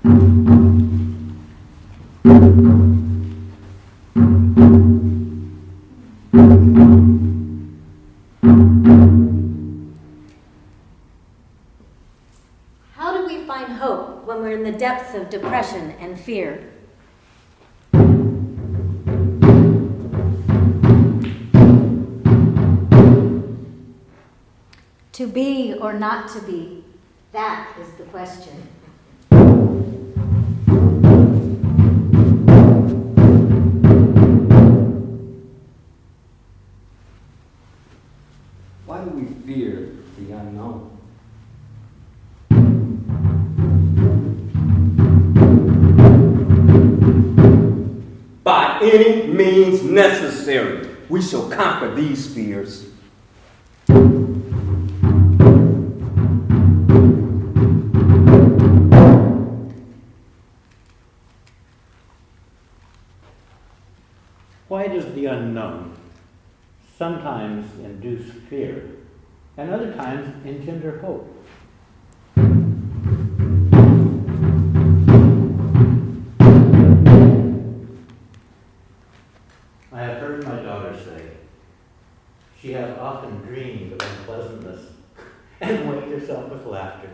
How do we find hope when we're in the depths of depression and fear? To be or not to be, that is the question. Why do we fear the unknown? By any means necessary, we shall conquer these fears. Why does the unknown sometimes induce fear and other times engender hope? I have heard my daughter say, she has often dreamed of unpleasantness and waked herself with laughter.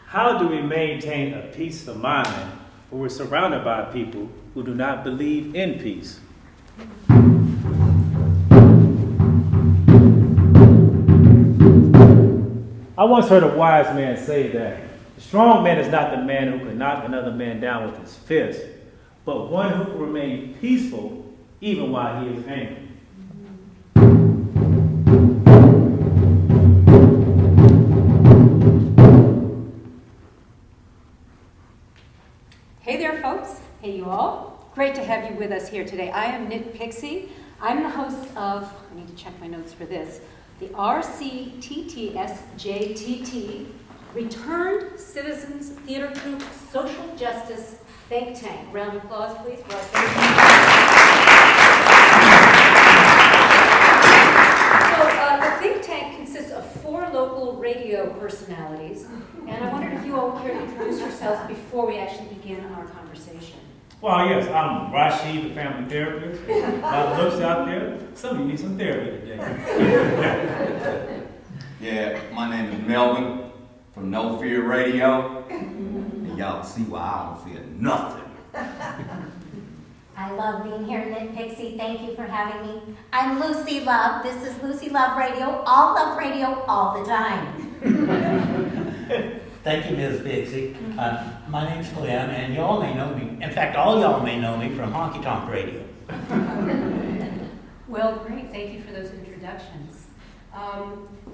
How do we maintain a peace of mind when we're surrounded by people who do not believe in peace? I once heard a wise man say that the strong man is not the man who can knock another man down with his fist, but one who can remain peaceful even while he is angry. Hey there, folks. Hey, you all. Great to have you with us here today. I am Knit Pixie. I'm the host of, I need to check my notes for this, the RCTTSJTT, Returned Citizens Theater Troupe Social Justice Think Tank. Round of applause, please. For our think tank. So, the think tank consists of 4 local radio personalities, and I wondered if you all would care to introduce yourselves before we actually begin our conversation. Well, yes, I'm Rashid, the family therapist. By the looks out there, some of you need some therapy today. Yeah, my name is Melvin from No Fear Radio. And y'all see why I don't fear nothing. I love being here, Knit Pixie. Thank you for having me. I'm Lucy Love. This is Lucy Love Radio, all the time. Thank you, Ms. Pixie. My name's Clem, and y'all may know me. In fact, all y'all may know me from Honky Tonk Radio. Well, great. Thank you for those introductions.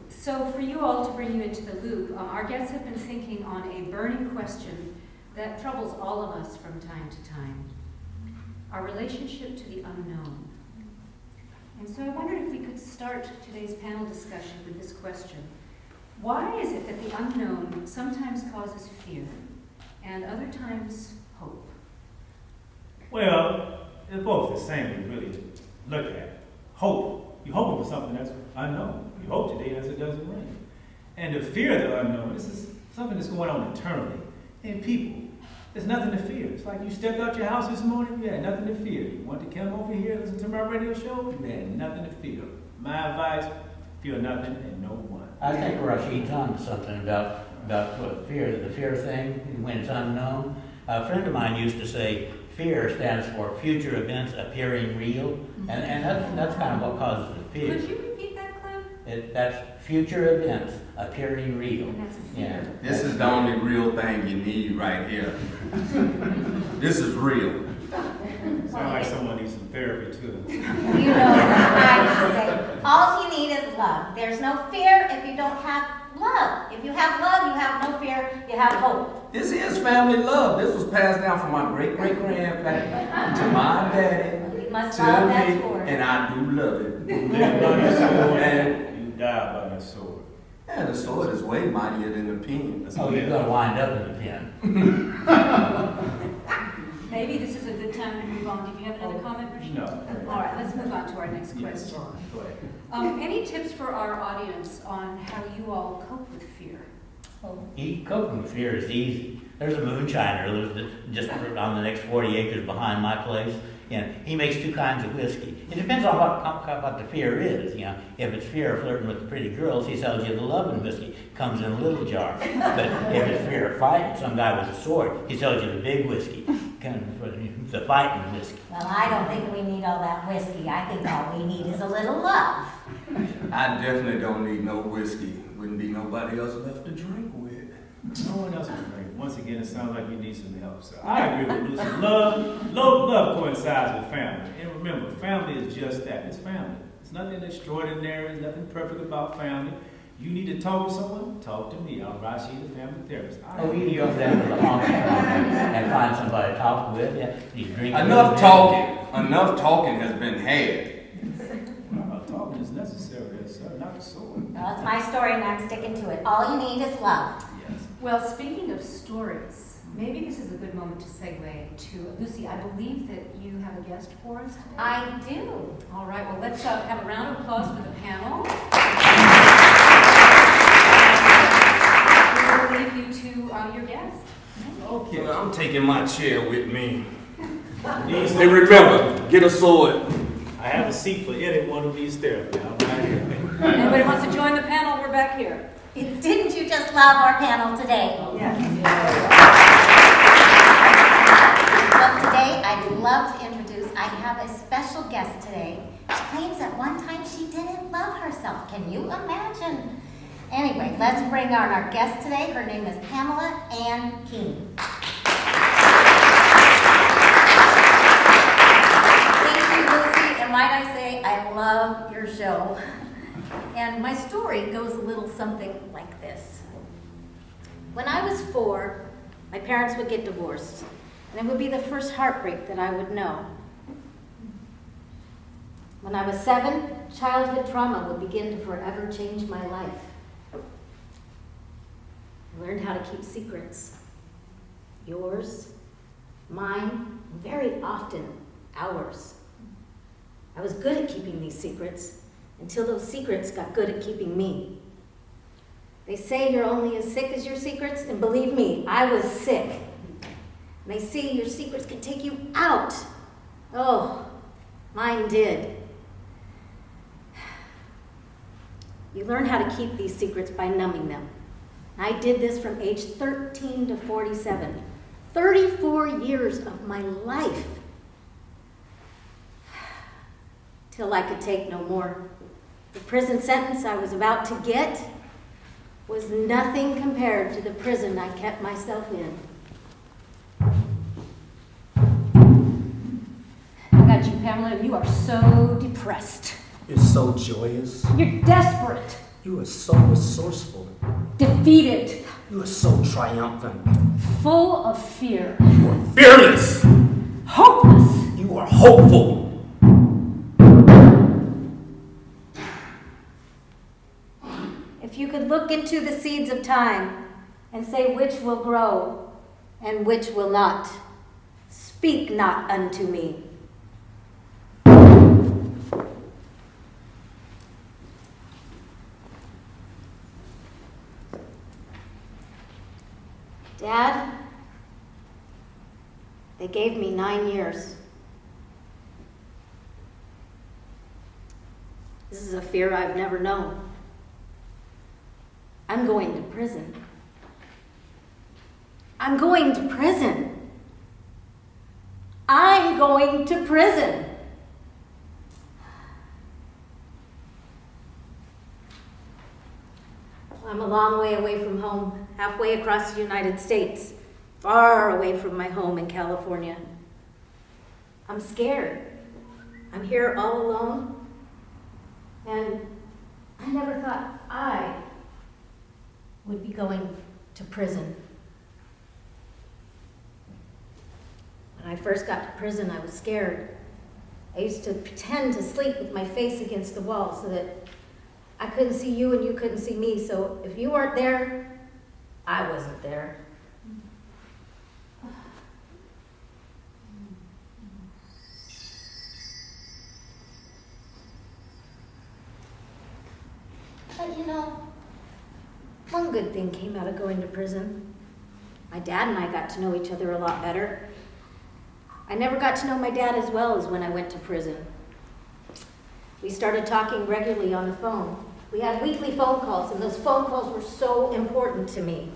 So for you all, to bring you into the loop, our guests have been thinking on a burning question that troubles all of us from time to time: our relationship to the unknown. And so I wondered if we could start today's panel discussion with this question. Why is it that the unknown sometimes causes fear and other times hope? Well, they're both the same when you really look at it. Hope. You're hoping for something that's unknown. You hope today as it doesn't rain. And the fear of the unknown, this is something that's going on internally in people. There's nothing to fear. It's like you stepped out your house this morning, you had nothing to fear. You want to come over here and listen to my radio show, you had nothing to fear. My advice, fear nothing and no one. I think Rashid's on to something about what fear, the fear thing, when it's unknown. A friend of mine used to say, fear stands for future events appearing real, and that's kind of what causes the fear. Could you repeat that, Clem? That's future events appearing real. And that's a fear. Yeah. This is the only real thing you need right here. This is real. Sound like someone needs some therapy too. You know, I just say, all you need is love. There's no fear if you don't have love. If you have love, you have no fear, you have hope. This is family love. This was passed down from my great-great-grandparent to my daddy, You must to love that me, sport. and I do love it. You live by the sword, And, you die by the sword. and the sword is way mightier than the pen. Oh, you're going to wind up in the pen. Now Maybe this is a good time to move on. Did you have another comment, Rashid? No. All right, let's move on to our next Yes. question. Go ahead. Any tips for our audience on how you all cope with fear? Coping with fear is easy. There's a moonshiner who lives just on the next 40 acres behind my place. And he makes two kinds of whiskey. It depends on what the fear is. You know, if it's fear of flirting with the pretty girls, he sells you the loving whiskey. Comes in a little jar. But if it's fear of fighting some guy with a sword, he sells you the big whiskey. Kind of the fighting whiskey. Well, I don't think we need all that whiskey. I think all we need is a little love. I definitely don't need no whiskey. Wouldn't be nobody else left to drink with. No one else can drink. Once again, it sounds like you need some help. So I agree with Lucy. Love coincides with family. And remember, family is just that. It's family. It's nothing extraordinary. There's nothing perfect about family. You need to talk to someone? Talk to me. I'm Rashid, the family therapist. You go down to the honky tonk and find somebody to talk with. Yeah, you drink. Enough talking. Enough talking has been had. Well, talking is necessary. Yes, sir. Not the sword. Well, it's my story and I'm sticking to it. All you need is love. Yes. Well, speaking of stories, maybe this is a good moment to segue to Lucy. I believe that you have a guest for us today. I do. All right, well, let's have a round of applause for the panel. We will leave you to your guest. Okay, well, I'm taking my chair with me. These- And remember, get a sword. I have a seat for anyone who needs therapy. I'm right here. Anybody wants to join the panel? We're back here. Didn't you just love our panel today? Yes. Well, today I'd love to introduce, I have a special guest today. She claims at one time she didn't love herself. Can you imagine? Anyway, let's bring on our guest today. Her name is Pamela Ann King. Thank you, Lucy, and might I say, I love your show. And my story goes a little something like this. When I was 4, my parents would get divorced, and it would be the first heartbreak that I would know. When I was 7, childhood trauma would begin to forever change my life. I learned how to keep secrets. Yours, mine, very often ours. I was good at keeping these secrets until those secrets got good at keeping me. They say you're only as sick as your secrets, and believe me, I was sick. And they say your secrets can take you out. Oh, mine did. You learn how to keep these secrets by numbing them. I did this from age 13 to 47. 34 years of my life. Till I could take no more. The prison sentence I was about to get was nothing compared to the prison I kept myself in. I got you, Pamela, and you are so depressed. You're so joyous. You're desperate, You are so resourceful. defeated, You are so triumphant. full of fear, You are fearless. hopeless. You are hopeful. If you could look into the seeds of time and say which will grow and which will not, speak not unto me. Dad, they gave me 9 years. This is a fear I've never known. I'm going to prison. I'm going to prison. I'm going to prison. I'm a long way away from home, halfway across the United States, far away from my home in California. I'm scared. I'm here all alone, and I never thought I would be going to prison. When I first got to prison, I was scared. I used to pretend to sleep with my face against the wall so that I couldn't see you and you couldn't see me. So if you weren't there, I wasn't there. But you know, one good thing came out of going to prison. My dad and I got to know each other a lot better. I never got to know my dad as well as when I went to prison. We started talking regularly on the phone. We had weekly phone calls, and those phone calls were so important to me.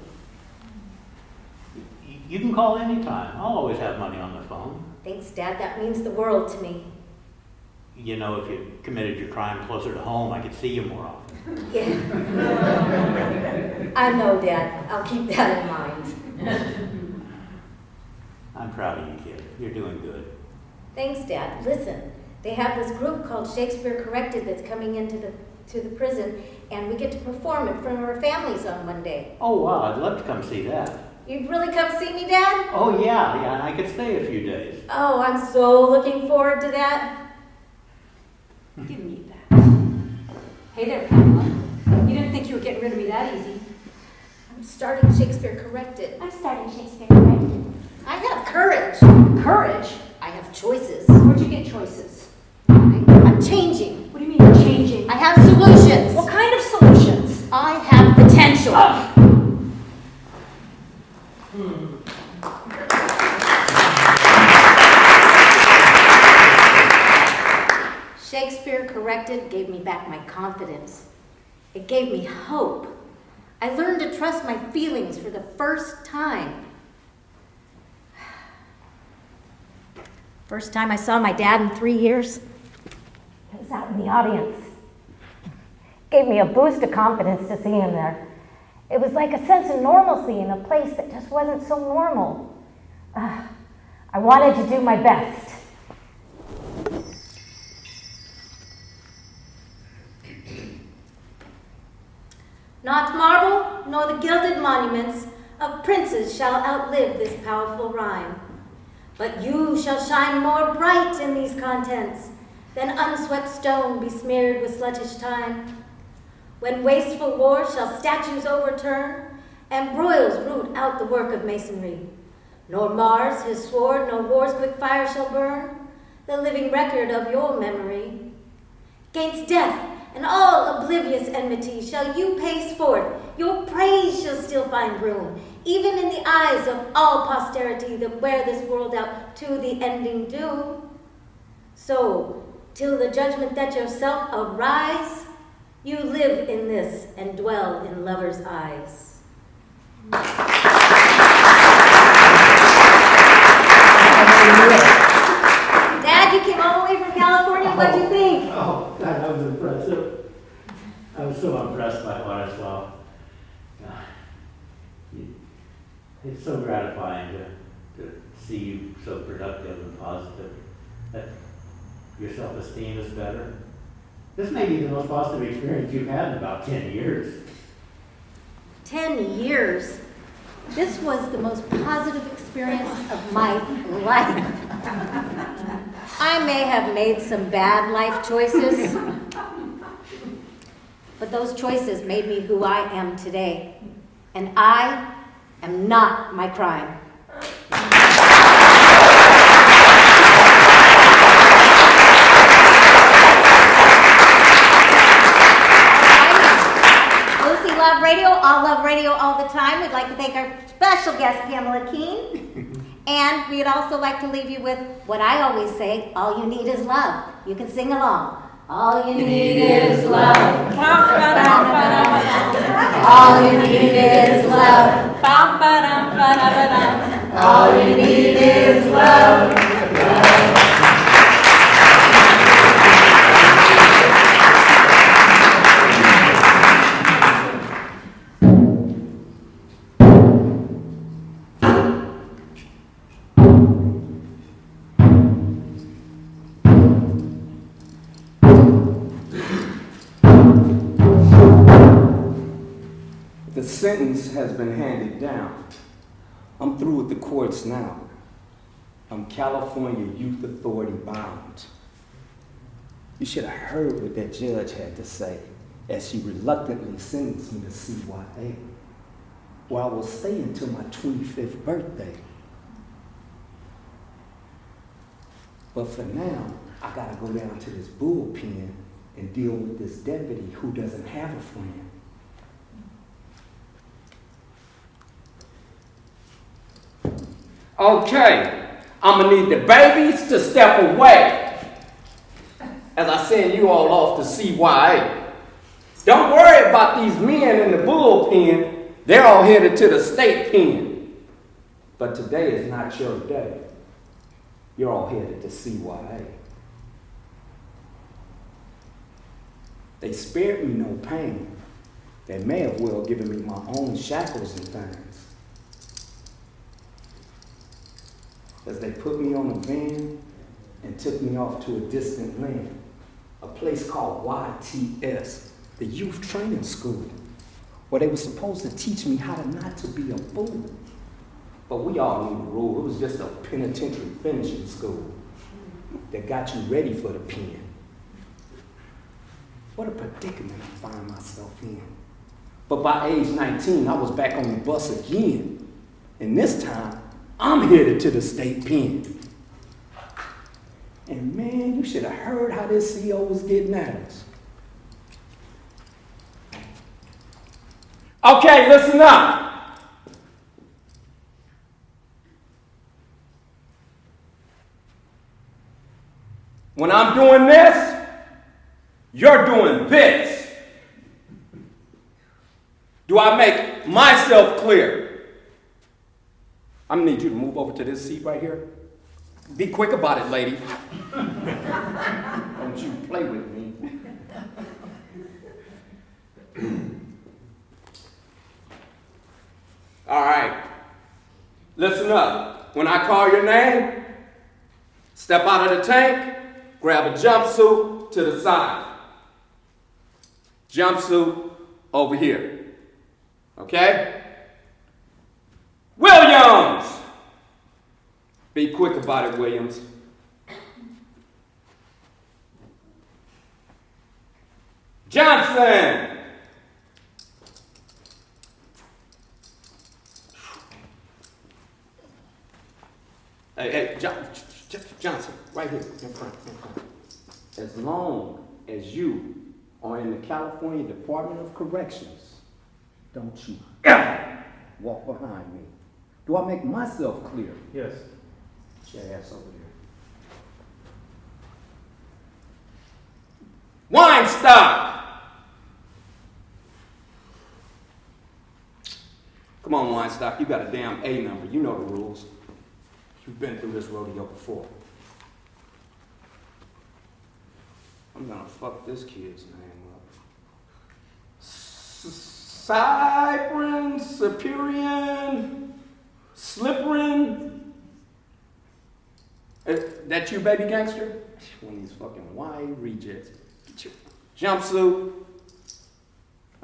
You can call anytime. I'll always have money on the phone. Thanks, Dad. That means the world to me. You know, if you committed your crime closer to home, I could see you more often. Yeah. I know, Dad. I'll keep that in mind. I'm proud of you, kid. You're doing good. Thanks, Dad. Listen, they have this group called Shakespeare Corrected that's coming into the prison, and we get to perform in front of our families on Monday. Oh, wow, I'd love to come see that. You'd really come see me, Dad? Oh, yeah, and I could stay a few days. Oh, I'm so looking forward to that. Give me that. Hey there, Pamela. You didn't think you were getting rid of me that easy. I'm starting Shakespeare Corrected. I'm starting Shakespeare Corrected. I have courage. Courage? I have choices. Where'd you get choices? I'm changing. What do you mean you're changing? I have solutions. What kind of solutions? I have potential. Shakespeare Corrected gave me back my confidence. It gave me hope. I learned to trust my feelings for the first time. First time I saw my dad in 3 years, I was out in the audience. Gave me a boost of confidence to see him there. It was like a sense of normalcy in a place that just wasn't so normal. I wanted to do my best. Not marble, nor the gilded monuments of princes shall outlive this powerful rhyme. But you shall shine more bright in these contents than unswept stone besmeared with sluttish time. When wasteful war shall statues overturn, and broils root out the work of masonry, nor Mars his sword, nor war's quick fire shall burn the living record of your memory. Gainst death and all oblivious enmity shall you pace forth, your praise shall still find room, even in the eyes of all posterity that wear this world out to the ending doom. So, till the judgment that yourself arise, you live in this and dwell in lovers' eyes. Dad, you came all the way from California. What'd you think? Oh, God, I was impressive. I was so impressed by what I saw. God, it's so gratifying to see you so productive and positive, that your self-esteem is better. This may be the most positive experience you've had in about 10 years. 10 years. This was the most positive experience of my life. I may have made some bad life choices, but those choices made me who I am today. And I am not my crime. Lucy Love Radio, all love radio all the time. We'd like to thank our special guest, Pamela Keene. And we'd also like to leave you with what I always say, all you need is love. You can sing along. All you need is love. All you need is love. All you need is love. The sentence has been handed down. I'm through with the courts now. I'm California Youth Authority bound. You should have heard what that judge had to say as she reluctantly sentenced me to CYA, where I will stay until my 25th birthday. But for now, I gotta go down to this bullpen and deal with this deputy who doesn't have a friend. Okay, I'm gonna need the babies to step away as I send you all off to CYA. Don't worry about these men in the bullpen. They're all headed to the state pen. But today is not your day. You're all headed to CYA. They spared me no pain. They may have well given me my own shackles and things. As they put me on a van and took me off to a distant land, a place called YTS, the Youth Training School, where they were supposed to teach me how to not to be a fool. But we all knew the rule. It was just a penitentiary finishing school that got you ready for the pen. What a predicament I find myself in. But by age 19, I was back on the bus again. And this time, I'm headed to the state pen. And man, you should have heard how this CO was getting at us. Okay, listen up. When I'm doing this, you're doing this. Do I make myself clear? I'm gonna need you to move over to this seat right here. Be quick about it, lady. Don't you play with me. All right. Listen up. When I call your name, step out of the tank, grab a jumpsuit to the side. Jumpsuit over here. Okay? Williams! Be quick about it, Williams. Johnson! Hey, Johnson, right here, in front. As long as you are in the California Department of Corrections, don't you ever walk behind me. Do I make myself clear? Yes. Get your ass over here. Weinstock! Come on, Weinstock, you got a damn A number. You know the rules. You've been through this rodeo before. I'm gonna fuck this kid's name up. Cyprin, Superior, Slipperin. That you, baby gangster? One of these fucking YA rejects. Get your jumpsuit.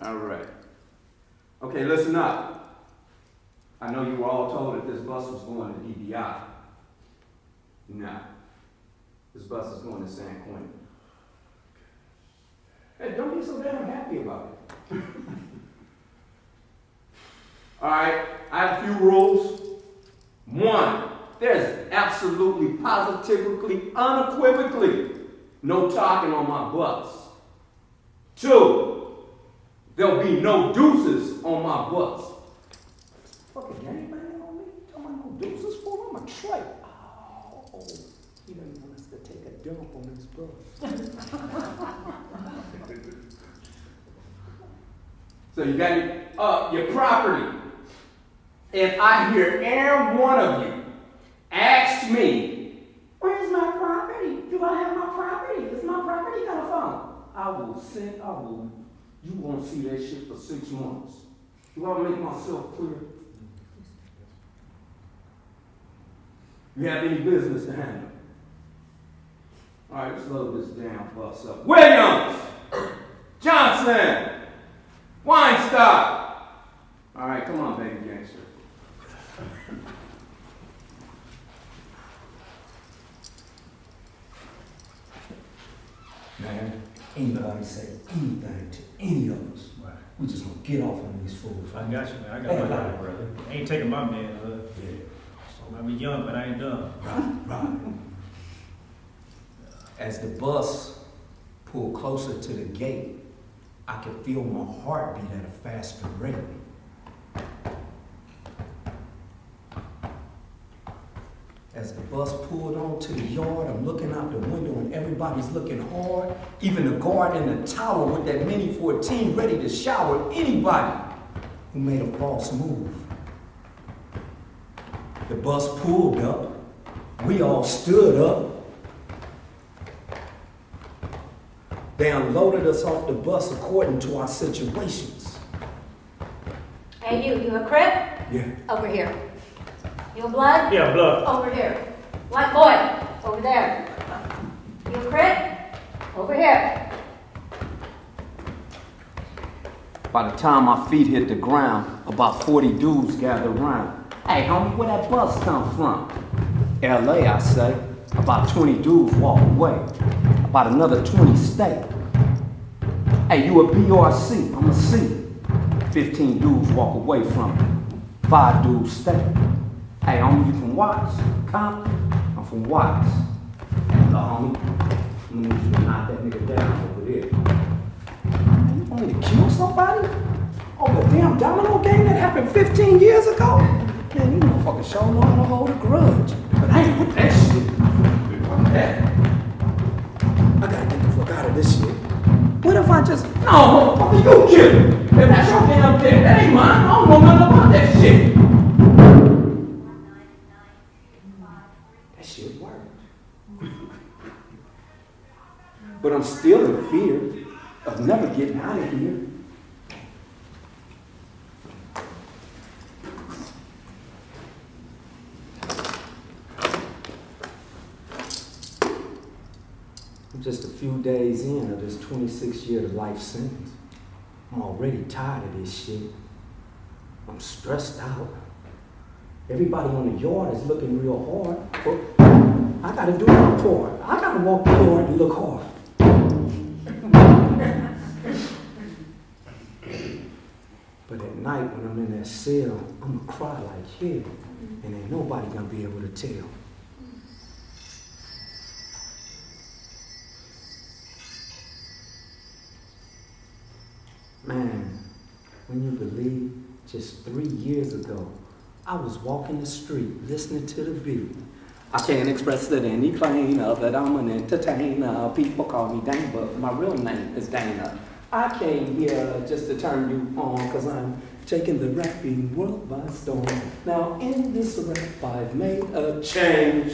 All right. Okay, listen up. I know you were all told that this bus was going to DBI. No. This bus is going to San Quentin. Hey, don't be so damn happy about it. All right, I have a few rules. One, there's absolutely, positively, unequivocally no talking on my bus. Two, there'll be no deuces on my bus. Fucking gangbang on me? Talking about no deuces for? I'm a tray. Oh, he doesn't want us to take a dump on this bus. So you got your property. If I hear every one of you ask me, where's my property? Do I have my property? Is my property got a phone? You won't see that shit for 6 months. Do I make myself clear? You have any business to handle? All right, let's load this damn bus up. Williams! Johnson! Weinstock! All right, come on, baby gangster. Man, anybody say anything to any of us, Right. we just gonna get off on these fools. I got you, man. I got my guy, brother. I ain't taking my manhood. Yeah. I be young, but I ain't dumb. Right. As the bus pulled closer to the gate, I could feel my heartbeat at a faster rate. As the bus pulled onto the yard, I'm looking out the window and everybody's looking hard. Even the guard in the tower with that Mini 14 ready to shower anybody who made a false move. The bus pulled up. We all stood up. They unloaded us off the bus according to our situations. Hey, you a Crip? Yeah. Over here. You a Blood? Yeah, blood. Over here. White boy, over there. You a Crip? Over here. By the time my feet hit the ground, about 40 dudes gathered around. Hey, homie, where that bus come from? LA, I say. About 20 dudes walk away. About another 20 stay. Hey, you a BRC, I'm a C. 15 dudes walk away from it. 5 dudes stay. Hey, homie, you from Watts? Compton? I'm from Watts. Hello, homie. I'm gonna need you to knock that nigga down over there. You want me to kill somebody? Oh, the damn domino game that happened 15 years ago? Man, you motherfuckers sure know how to hold a grudge. But I ain't with that shit. Fuck that. I gotta get the fuck out of this shit. What if I just... No, motherfucker, you kill him. If that's your damn thing, that ain't mine. I don't know nothing about that shit. That shit worked. But I'm still in fear of never getting out of here. I'm just a few days in of this 26-year life sentence. I'm already tired of this shit. I'm stressed out. Everybody on the yard is looking real hard, but I gotta do my part. I gotta walk the yard and look hard. But at night when I'm in that cell, I'm gonna cry like hell, and ain't nobody gonna be able to tell. Man, when you believe, just 3 years ago, I was walking the street, listening to the beat. I can't express it any plainer that I'm an entertainer. People call me Dane, but my real name is Dana. I came here just to turn you on, cause I'm taking the rapping world by storm. Now in this rap I've made a change.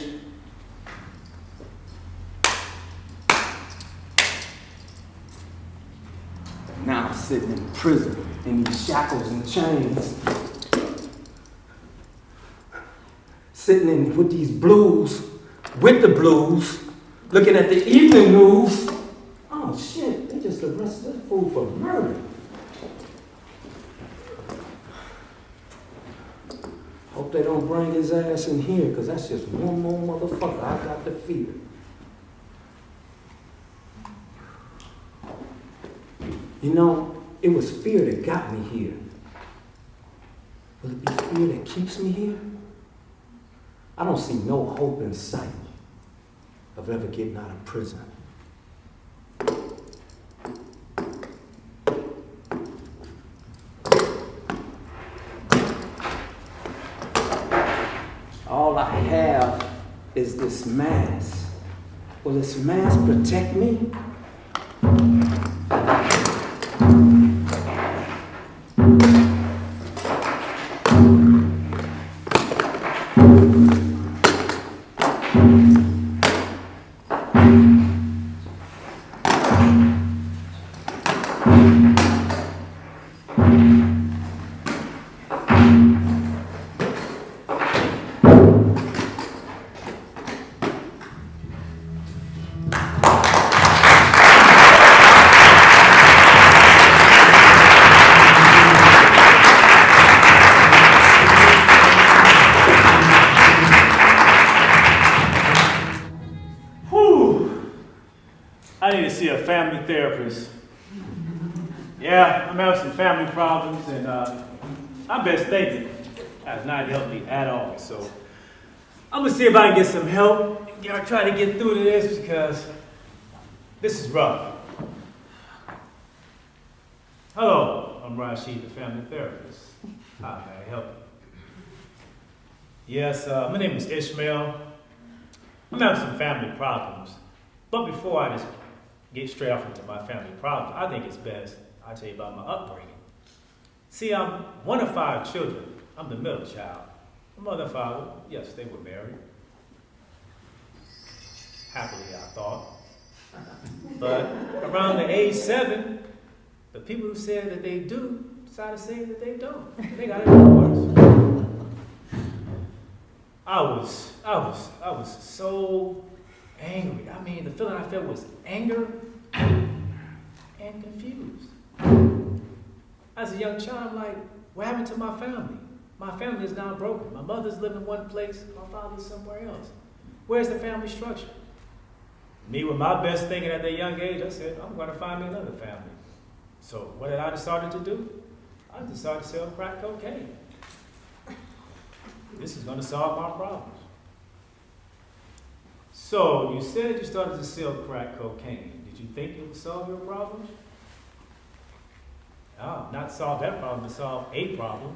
Now I'm sitting in prison in these shackles and chains. Sitting in with these blues, with the blues, looking at the evening news. Oh shit, they just arrested this fool for murder. Hope they don't bring his ass in here, because that's just one more motherfucker I got to fear. You know, it was fear that got me here. Will it be fear that keeps me here? I don't see no hope in sight of ever getting out of prison. All I have is this mask. Will this mask protect me? I need to see a family therapist. Yeah, I'm having some family problems, and I'm best thinking has not helped me at all. So I'm gonna see if I can get some help. Try to get through to this because this is rough. I'm Rashid, the family therapist. How may I help you? Yes, my name is Ishmael. I'm having some family problems. But before I just get straight off into my family problems, I think it's best I tell you about my upbringing. See, I'm one of 5 children. I'm the middle child. My mother and father, yes, they were married. Happily, I thought. But around the age 7, the people who said that they do decided to say that they don't. They got a divorce. I was so angry. I mean, the feeling I felt was anger and confused. As a young child, I'm like, what happened to my family? My family is now broken. My mother's living in one place, my father's somewhere else. Where's the family structure? Me, with my best thinking at that young age, I said, I'm going to find me another family. So what did I decide to do? I decided to sell crack cocaine. This is going to solve my problems. So you said you started to sell crack cocaine. Did you think it would solve your problems? No, not solve that problem, but solve a problem.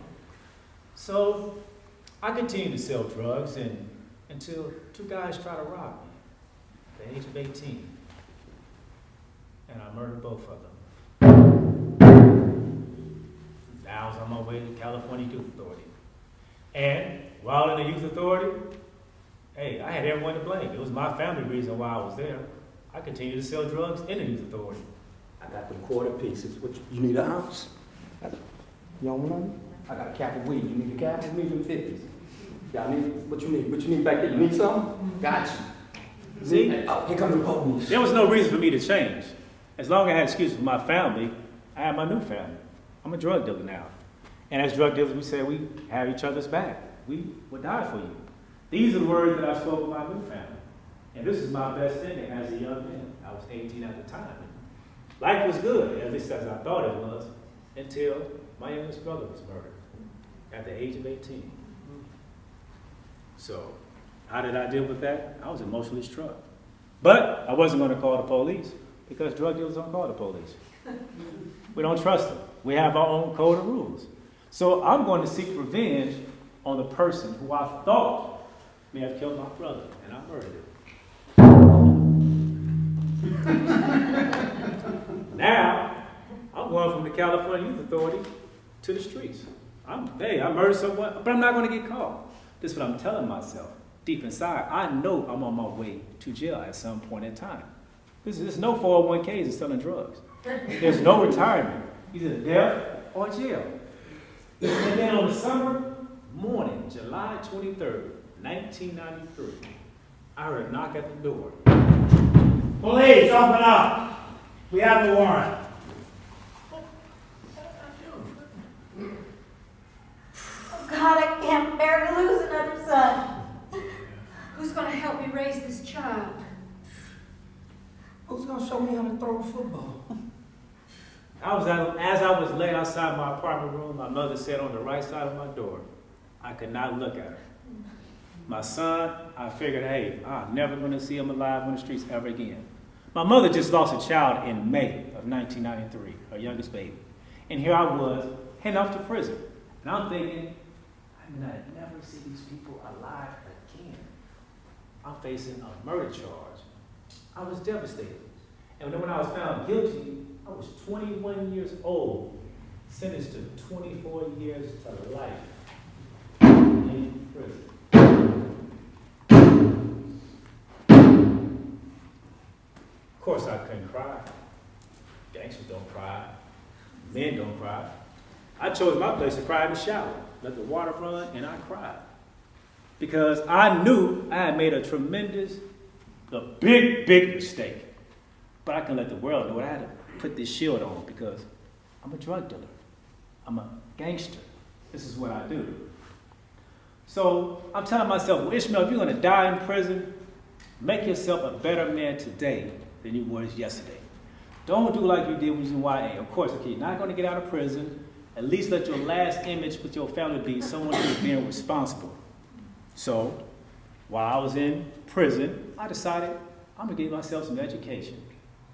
So I continued to sell drugs until 2 guys tried to rob me at the age of 18. And I murdered both of them. Now I was on my way to California Youth Authority. And while in the Youth Authority, hey, I had everyone to blame. It was my family reason why I was there. I continued to sell drugs in the Youth Authority. I got them quarter pieces. What you need, an ounce? You don't want none? I got a cap of weed. You need a cap? We need them 50s. Y'all need, what you need? What you need back there? You need something? Got you. See? Oh, here come the police. There was no reason for me to change. As long as I had excuses for my family, I had my new family. I'm a drug dealer now. And as drug dealers, we say we have each other's back. We will die for you. These are the words that I spoke with my new family. And this is my best thinking as a young man. I was 18 at the time. Life was good, at least as I thought it was, until my youngest brother was murdered at the age of 18. So, how did I deal with that? I was emotionally struck. But I wasn't going to call the police because drug dealers don't call the police. We don't trust them. We have our own code of rules. So I'm going to seek revenge on the person who I thought may have killed my brother, and I murdered him. Now, I'm going from the California Youth Authority to the streets. I murdered someone, but I'm not going to get caught. This is what I'm telling myself. Deep inside, I know I'm on my way to jail at some point in time. There's no 401ks in selling drugs. There's no retirement. Either death or jail. And then on the summer morning, July 23rd, 1993, I heard a knock at the door. Police, open up. We have a warrant. Oh God, I can't bear to lose another son. Who's going to help me raise this child? Who's gonna show me how to throw a football? As I was laying outside my apartment room, my mother sat on the right side of my door. I could not look at her. My son, I figured, hey, I'm never going to see him alive on the streets ever again. My mother just lost a child in May of 1993, her youngest baby. And here I was, heading off to prison. And I'm thinking, I may not never see these people alive again. I'm facing a murder charge. I was devastated. And then when I was found guilty, I was 21 years old, sentenced to 24 years to life in prison. Of course, I couldn't cry. Gangsters don't cry. Men don't cry. I chose my place to cry in the shower. Let the water run, and I cried. Because I knew I had made a big mistake. But I couldn't let the world know it. I had to put this shield on because I'm a drug dealer. I'm a gangster. This is what I do. So I'm telling myself, well, Ishmael, if you're going to die in prison, make yourself a better man today than you were yesterday. Don't do like you did when you were in YA. Of course, okay, you're not going to get out of prison. At least let your last image with your family be someone who's being responsible. So while I was in prison, I decided I'm going to give myself some education.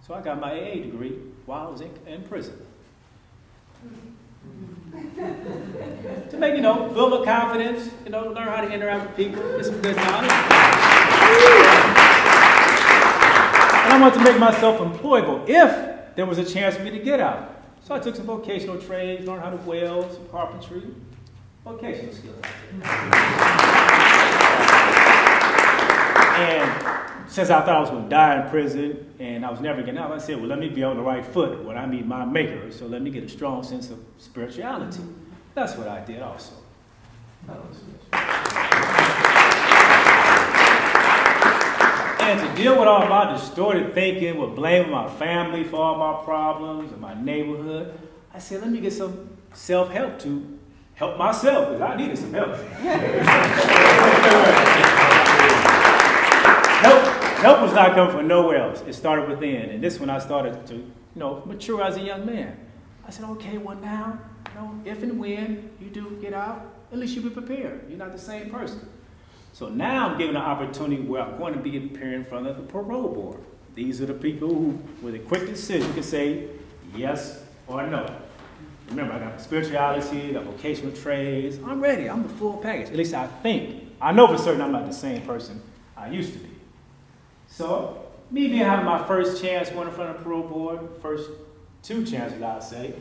So I got my AA degree while I was in prison. To make, build my confidence, learn how to interact with people, get some good knowledge. And I wanted to make myself employable if there was a chance for me to get out. So I took some vocational trades, learned how to weld, some carpentry, vocational skills. And since I thought I was going to die in prison and I was never getting out, I said, well, let me be on the right foot when I meet my maker. So let me get a strong sense of spirituality. That's what I did also. And to deal with all my distorted thinking, with blaming my family for all my problems and my neighborhood, I said, let me get some self-help to help myself, because I needed some help. Help was not coming from nowhere else. It started within. And this when I started to, mature as a young man. I said, okay, well now, if and when you do get out, at least you be prepared. You're not the same person. So now I'm given an opportunity where I'm going to be appearing in front of the parole board. These are the people who, with a quick decision, can say yes or no. Remember, I got spirituality, I got vocational trades. I'm ready. I'm the full package. At least I think. I know for certain I'm not the same person I used to be. So, me being having my first chance going in front of the parole board, first 2 chances, I'd say,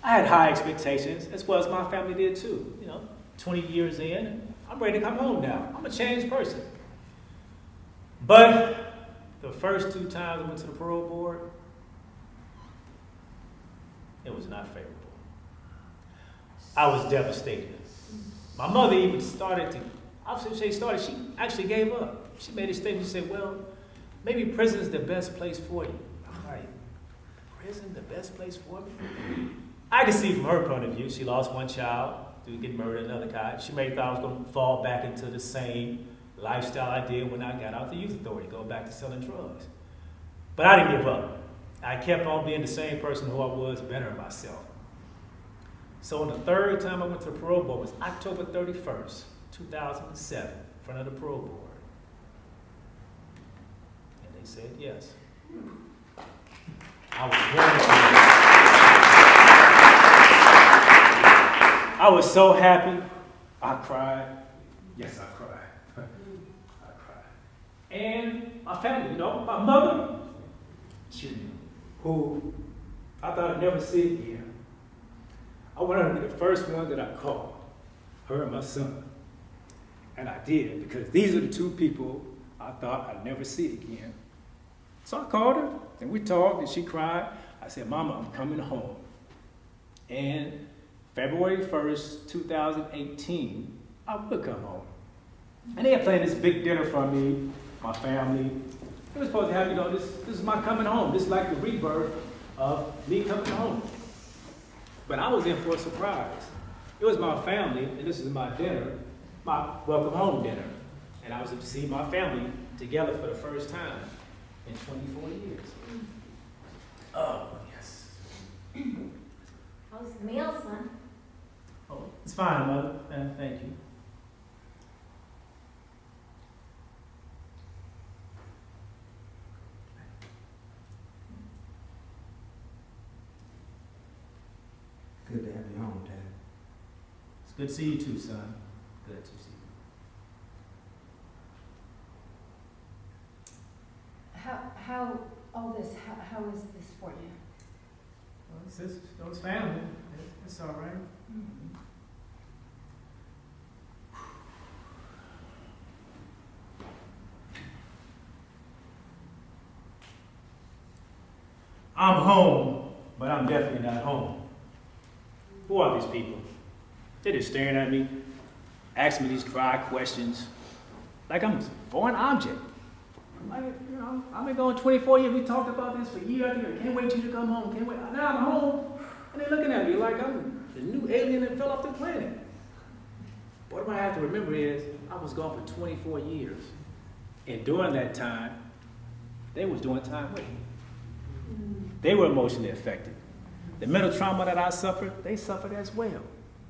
I had high expectations, as well as my family did too. 20 years in, I'm ready to come home now. I'm a changed person. But the first 2 times I went to the parole board, it was not favorable. I was devastated. My mother even she actually gave up. She made a statement, she said, well, maybe prison is the best place for you. I'm like, prison the best place for me? I could see from her point of view, she lost 1 child to get murdered, another guy. She may thought I was going to fall back into the same lifestyle I did when I got out the youth authority, go back to selling drugs. But I didn't give up. I kept on being the same person who I was, bettering myself. So on the 3rd time I went to the parole board was October 31st, 2007, in front of the parole board. And they said yes. I was so happy. I cried. Yes, I cried. I cried. And my family, my mother, who I thought I'd never see again. I wanted her to be the first one that I called, her and my son. And I did, because these are the 2 people I thought I'd never see again. So I called her, and we talked, and she cried. I said, Mama, I'm coming home. And February 1st, 2018, I would come home. And they had planned this big dinner for me, my family. It was supposed to have, this is my coming home. This is like the rebirth of me coming home. But I was in for a surprise. It was my family, and this is my dinner, my welcome home dinner. And I was to see my family together for the first time in 24 years. Oh, yes. How's the meal, son? Oh, it's fine, Mother. Thank you. Good to have you home, Dad. It's good to see you too, son. Good to see you. How how is this for you? Well, it's family. It's all right. Mm-hmm. I'm home, but I'm definitely not home. Who are these people? They're just staring at me, asking me these dry questions, like I'm a foreign object. I'm like, I've been going 24 years. We talked about this for years. I can't wait till you to come home. Can't wait. Now I'm home, and they're looking at me like I'm the new alien that fell off the planet. But what I have to remember is I was gone for 24 years, and during that time, they was doing time with me. They were emotionally affected. The mental trauma that I suffered, they suffered as well.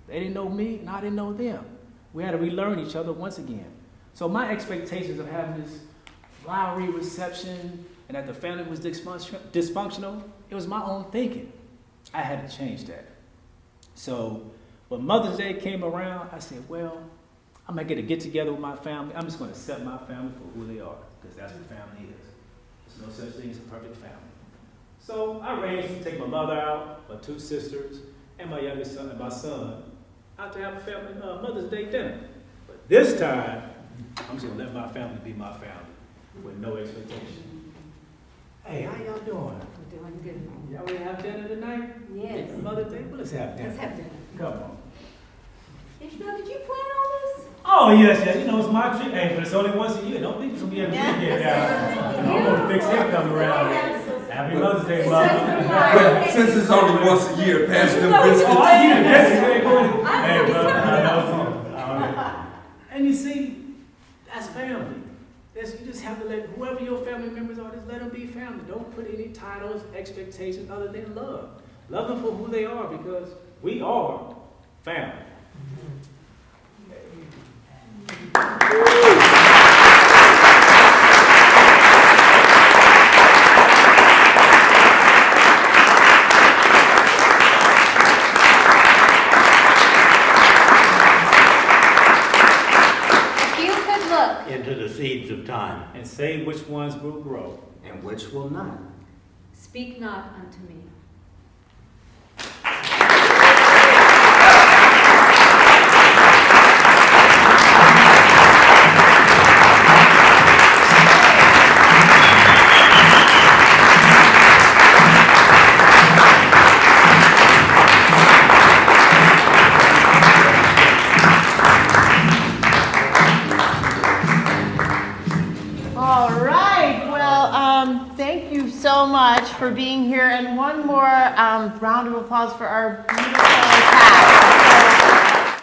They didn't know me, and I didn't know them. We had to relearn each other once again. So my expectations of having this flowery reception and that the family was dysfunctional, it was my own thinking. I had to change that. So when Mother's Day came around, I said, well, I'm going to get together with my family. I'm just going to accept my family for who they are, because that's what family is. There's no such thing as a perfect family. So I arranged to take my mother out, my 2 sisters, and my youngest son and my son out to have a family Mother's Day dinner. But this time, I'm just going to let my family be my family with no expectation. Hey, how y'all doing? We're doing good. Y'all ready to have dinner tonight? Yes. Mother's Day? Well, let's have dinner. Let's have dinner. Come on. Ishmael, did you plan all this? Oh, yes, you know, it's my treat. Hey, but it's only once a year. Don't think it's going to be every weekend now. I'm going to fix him coming around. Happy Mother's Day, Mother. Well, since it's only once a year, pass them Oh, biscuits. I see the biscuits. Hey, brother, I know. And you see, that's family. You just have to let whoever your family members are, just let them be family. Don't put any titles, expectations other than love. Love them for who they are, because we are family. Into the seeds of time. And say which ones will grow. And which will not. Speak not unto me. All right. Well, thank you so much for being here. And one more round of applause for our beautiful cast.